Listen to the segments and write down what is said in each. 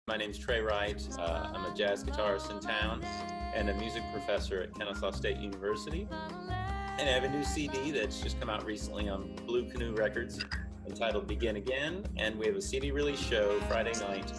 My name's Trey Wright. I'm a jazz guitarist in town and a music professor at Kennesaw State University. And I have a new CD that's just come out recently on Blue Canoe Records entitled Begin Again. And we have a CD release show Friday night,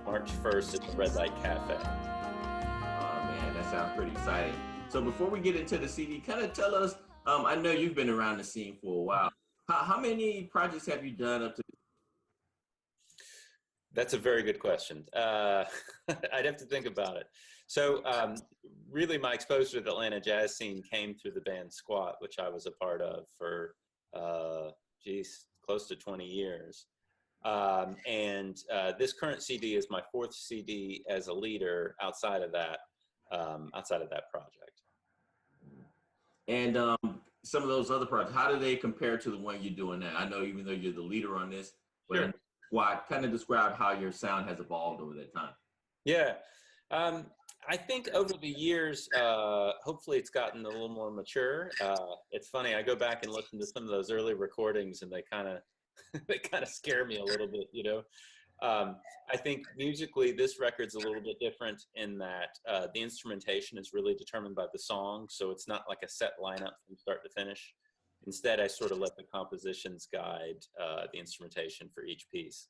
March 1st at the Red Light Cafe. Oh man, that sounds pretty exciting. So before we get into the CD, kind of tell us, I know you've been around the scene for a while. How many projects have you done up to? That's a very good question. I'd have to think about it. So really my exposure to the Atlanta jazz scene came through the band Squat, which I was a part of for, close to 20 years. This current CD is my fourth CD as a leader outside of that project. And some of those other projects, how do they compare to the one you're doing now? I know even though you're the leader on this, but sure. Why kind of describe how your sound has evolved over that time? Yeah, I think over the years, hopefully it's gotten a little more mature. It's funny, I go back and listen to some of those early recordings and they kind of scare me a little bit, you know. I think musically this record's a little bit different in that the instrumentation is really determined by the song, so it's not like a set lineup from start to finish. Instead, I sort of let the compositions guide the instrumentation for each piece.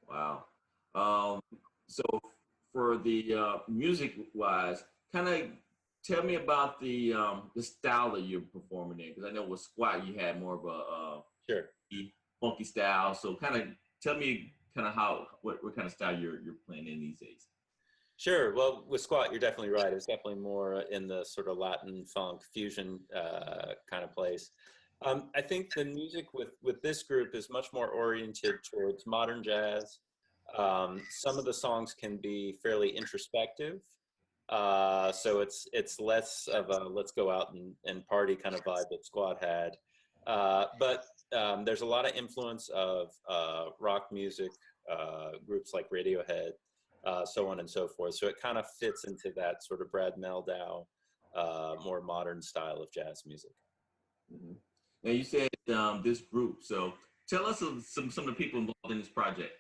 Wow. So for the music-wise, kind of tell me about the style that you're performing in, because I know with Squat you had more of a sure funky style. So kind of tell me kind of what kind of style you're playing in these days. Sure. Well, with Squat, you're definitely right. It's definitely more in the sort of Latin funk fusion kind of place. I think the music with this group is much more oriented towards modern jazz. Some of the songs can be fairly introspective. So it's less of a let's go out and party kind of vibe that Squat had. But there's a lot of influence of rock music, groups like Radiohead, so on and so forth. So it kind of fits into that sort of Brad Meldau, more modern style of jazz music. Mm-hmm. Now you said this group, so tell us some of the people involved in this project.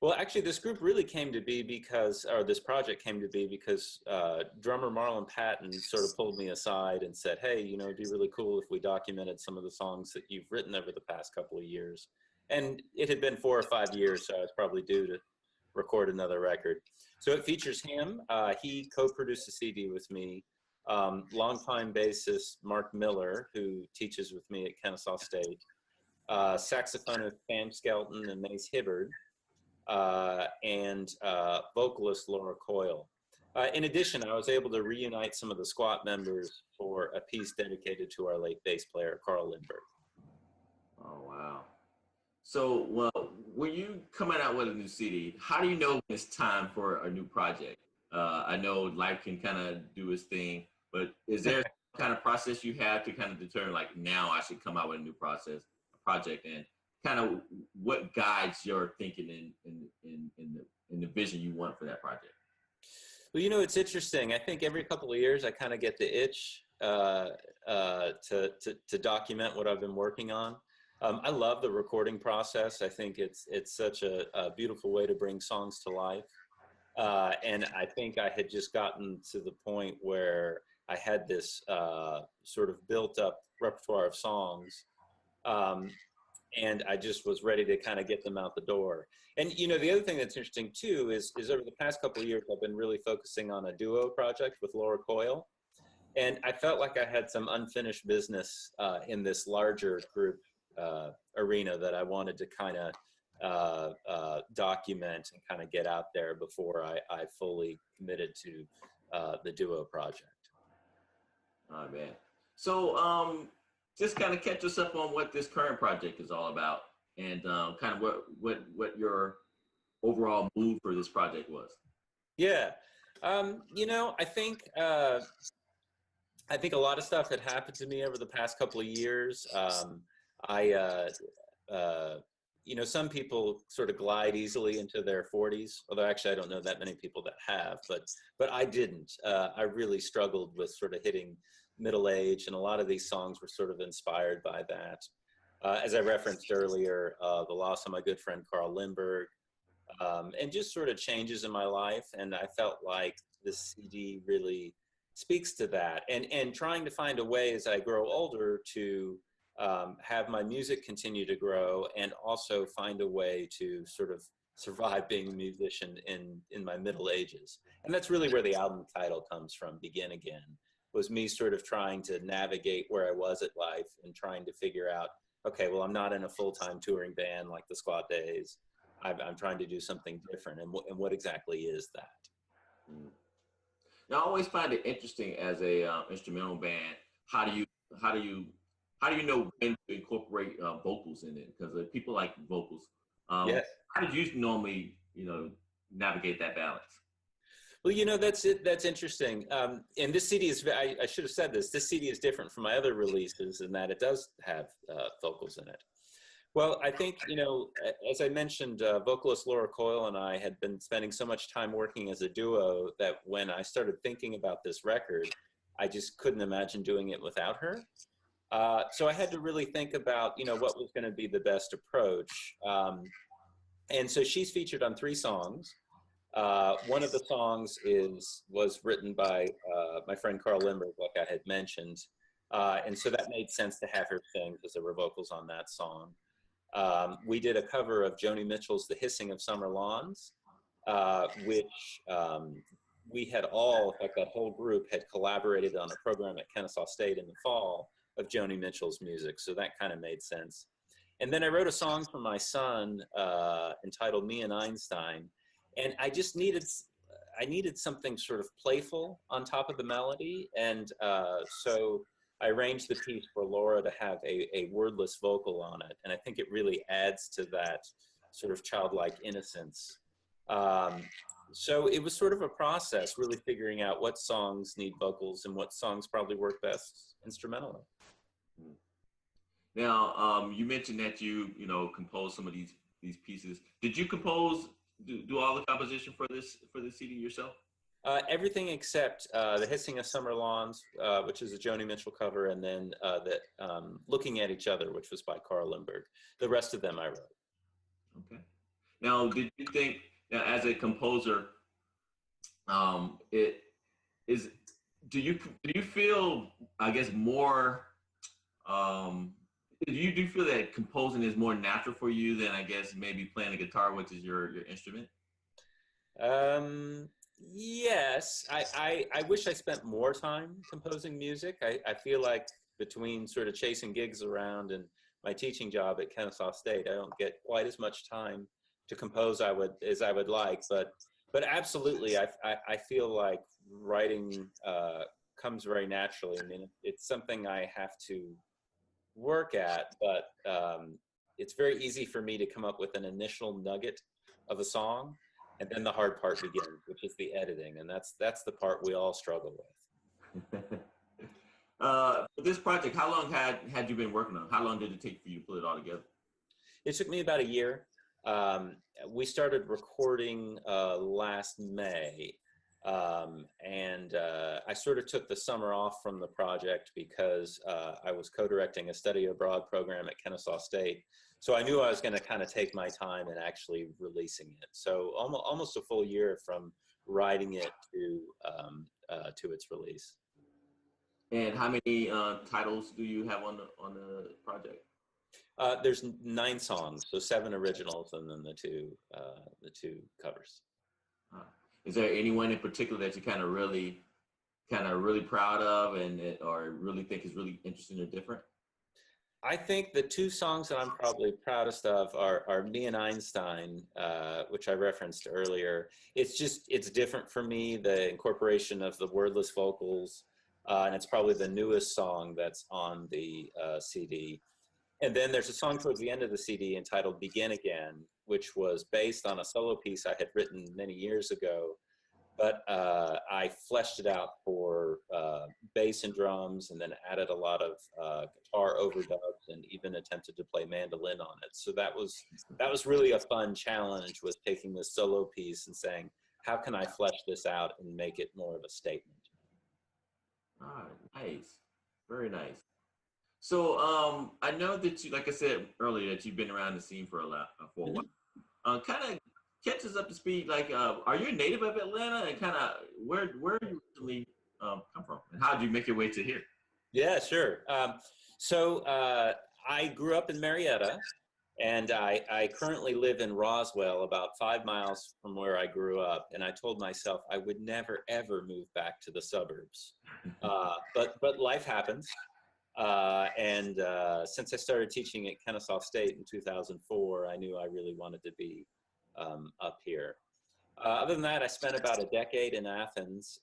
Well, actually, this group really came to be because, or this project came to be because drummer Marlon Patton sort of pulled me aside and said, hey, you know, it'd be really cool if we documented some of the songs that you've written over the past couple of years. And it had been 4 or 5 years, so I was probably due to record another record. So it features him. He co-produced the CD with me. Longtime bassist Mark Miller, who teaches with me at Kennesaw State. Saxophonist Sam Skelton and Mace Hibbard. And vocalist Laura Coyle. In addition, I was able to reunite some of the Squat members for a piece dedicated to our late bass player, Carl Lindbergh. Oh, wow. So, well, when you coming out with a new CD, how do you know when it's time for a new project? I know life can kind of do its thing, but is there kind of process you have to kind of determine, like, now I should come out with a new project, and kind of what guides your thinking in the vision you want for that project? Well, you know, it's interesting. I think every couple of years I kind of get the itch to document what I've been working on. I love the recording process. I think it's such a beautiful way to bring songs to life. And I think I had just gotten to the point where I had this sort of built up repertoire of songs. And I just was ready to kind of get them out the door. And, you know, the other thing that's interesting too is over the past couple of years, I've been really focusing on a duo project with Laura Coyle. And I felt like I had some unfinished business in this larger group arena that I wanted to kind of document and kind of get out there before I fully committed to the duo project. Oh, man. So, just kind of catch us up on what this current project is all about, and kind of what your overall mood for this project was. Yeah, you know, I think a lot of stuff had happened to me over the past couple of years. You know, some people sort of glide easily into their 40s, although actually I don't know that many people that have, but I didn't. I really struggled with sort of hitting middle age, and a lot of these songs were sort of inspired by that. As I referenced earlier, the loss of my good friend Carl Lindbergh, and just sort of changes in my life. And I felt like this CD really speaks to that. And trying to find a way as I grow older to have my music continue to grow, and also find a way to sort of survive being a musician in my middle ages. And that's really where the album title comes from. Begin Again was me sort of trying to navigate where I was at life and trying to figure out, okay, well, I'm not in a full-time touring band like the Squad Days. I'm trying to do something different. And what exactly is that? Mm. Now, I always find it interesting as a instrumental band. How do you how do you how do you know when to incorporate vocals in it? Because people like vocals. Yes. How did you normally, navigate that balance? Well, that's it. That's interesting. And this CD is, I should have said this, this CD is different from my other releases in that it does have vocals in it. Well, I think, as I mentioned, vocalist Laura Coyle and I had been spending so much time working as a duo that when I started thinking about this record, I just couldn't imagine doing it without her. So I had to really think about, what was going to be the best approach. And so she's featured on 3 songs. One of the songs was written by my friend Carl Lindbergh, like I had mentioned. And so that made sense to have her sing because there were vocals on that song. We did a cover of Joni Mitchell's The Hissing of Summer Lawns, which we had all, in fact, that whole group had collaborated on a program at Kennesaw State in the fall of Joni Mitchell's music. So that kind of made sense. And then I wrote a song for my son entitled Me and Einstein. And I just needed something sort of playful on top of the melody. And so I arranged the piece for Laura to have a wordless vocal on it. And I think it really adds to that sort of childlike innocence. So it was sort of a process, really figuring out what songs need vocals and what songs probably work best instrumentally. Now, you mentioned that you composed some of these pieces. Did you do all the composition for this CD yourself? Everything except The Hissing of Summer Lawns, which is a Joni Mitchell cover, and then Looking at Each Other, which was by Carl Lindbergh. The rest of them I wrote. Okay. Now, did you think, now, as a composer, do you feel, I guess, more, do you feel that composing is more natural for you than, I guess, maybe playing the guitar, which is your instrument? Yes, I wish I spent more time composing music. I feel like between sort of chasing gigs around and my teaching job at Kennesaw State, I don't get quite as much time to compose as I would like. But absolutely, I feel like writing comes very naturally. I mean, it's something I have to work at, but it's very easy for me to come up with an initial nugget of a song, and then the hard part begins, which is the editing, and that's the part we all struggle with. For this project, how long had you been working on? How long did it take for you to put it all together? It took me about a year. We started recording last May, and I sort of took the summer off from the project because I was co-directing a study abroad program at Kennesaw State. So I knew I was going to kind of take my time in actually releasing it. So almost a full year from writing it to its release. And how many titles do you have on the project? There's 9 songs, so 7 originals, and then the two covers. Is there anyone in particular that you kind of really proud of, or really think is really interesting or different? I think the 2 songs that I'm probably proudest of are Me and Einstein, which I referenced earlier. It's different for me, the incorporation of the wordless vocals, and it's probably the newest song that's on the CD. And then there's a song towards the end of the CD entitled Begin Again, which was based on a solo piece I had written many years ago, but I fleshed it out for bass and drums, and then added a lot of guitar overdubs, and even attempted to play mandolin on it. So that was really a fun challenge, with taking this solo piece and saying, how can I flesh this out and make it more of a statement? Ah, nice, very nice. So I know that you, like I said earlier, that you've been around the scene for a while. Kind of catch us up to speed. Like, are you a native of Atlanta, and kind of where you originally come from, and how did you make your way to here? Yeah, sure. I grew up in Marietta, and I currently live in Roswell, about 5 miles from where I grew up. And I told myself I would never, ever move back to the suburbs. But life happens. Since I started teaching at Kennesaw State in 2004, I knew I really wanted to be up here. Other than that, I spent about a decade in Athens,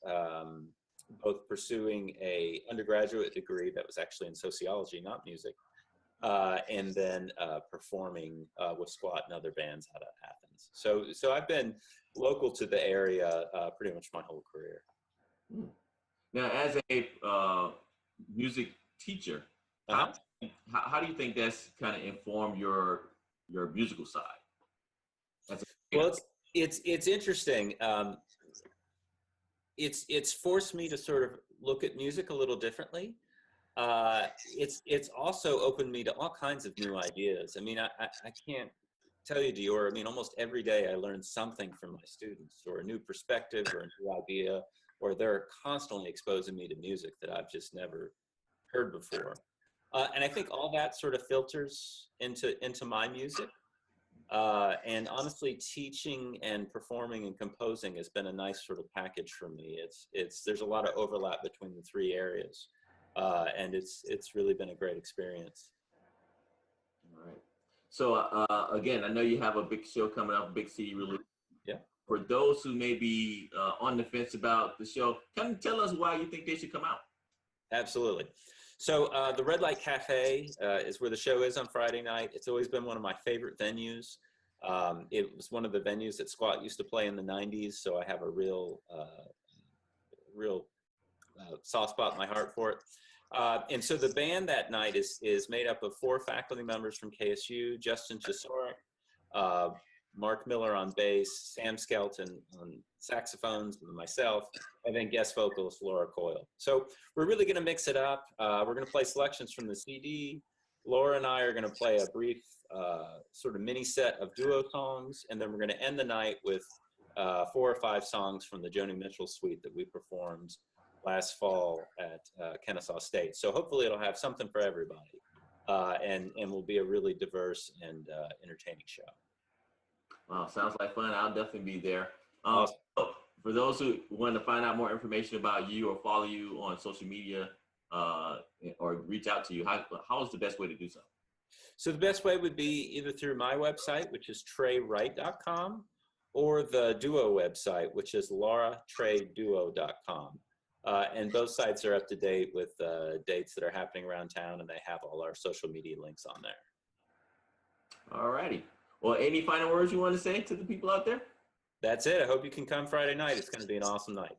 both pursuing a undergraduate degree that was actually in sociology, not music, and then performing with Squat and other bands out of Athens. So I've been local to the area pretty much my whole career. Now, as a music teacher, how do you think that's kind of informed your musical side? Well, it's interesting. It's forced me to sort of look at music a little differently. It's also opened me to all kinds of new ideas. I mean, I can't tell you, Dior, I mean, almost every day I learn something from my students, or a new perspective, or a new idea, or they're constantly exposing me to music that I've just never heard before. And I think all that sort of filters into my music. And honestly, teaching and performing and composing has been a nice sort of package for me. There's a lot of overlap between the three areas. And it's really been a great experience. All right. So again, I know you have a big show coming up, a big CD release. Yeah. For those who may be on the fence about the show, kind of tell us why you think they should come out. Absolutely. So the Red Light Cafe is where the show is on Friday night. It's always been one of my favorite venues. It was one of the venues that Squat used to play in the 90s, so I have a real soft spot in my heart for it. And so the band that night is made up of 4 faculty members from KSU: Justin Chisoric, Mark Miller on bass, Sam Skelton on saxophones, and myself, and then guest vocalist Laura Coyle. So we're really going to mix it up. We're going to play selections from the CD. Laura and I are going to play a brief sort of mini set of duo songs, and then we're going to end the night with 4 or 5 songs from the Joni Mitchell suite that we performed last fall at Kennesaw State. So hopefully it'll have something for everybody, and will be a really diverse and entertaining show. Wow, sounds like fun. I'll definitely be there. Awesome. For those who want to find out more information about you or follow you on social media or reach out to you, how is the best way to do so? So the best way would be either through my website, which is treywright.com, or the Duo website, which is lauratreyduo.com. And both sites are up to date with dates that are happening around town, and they have all our social media links on there. All righty. Well, any final words you want to say to the people out there? That's it. I hope you can come Friday night. It's going to be an awesome night.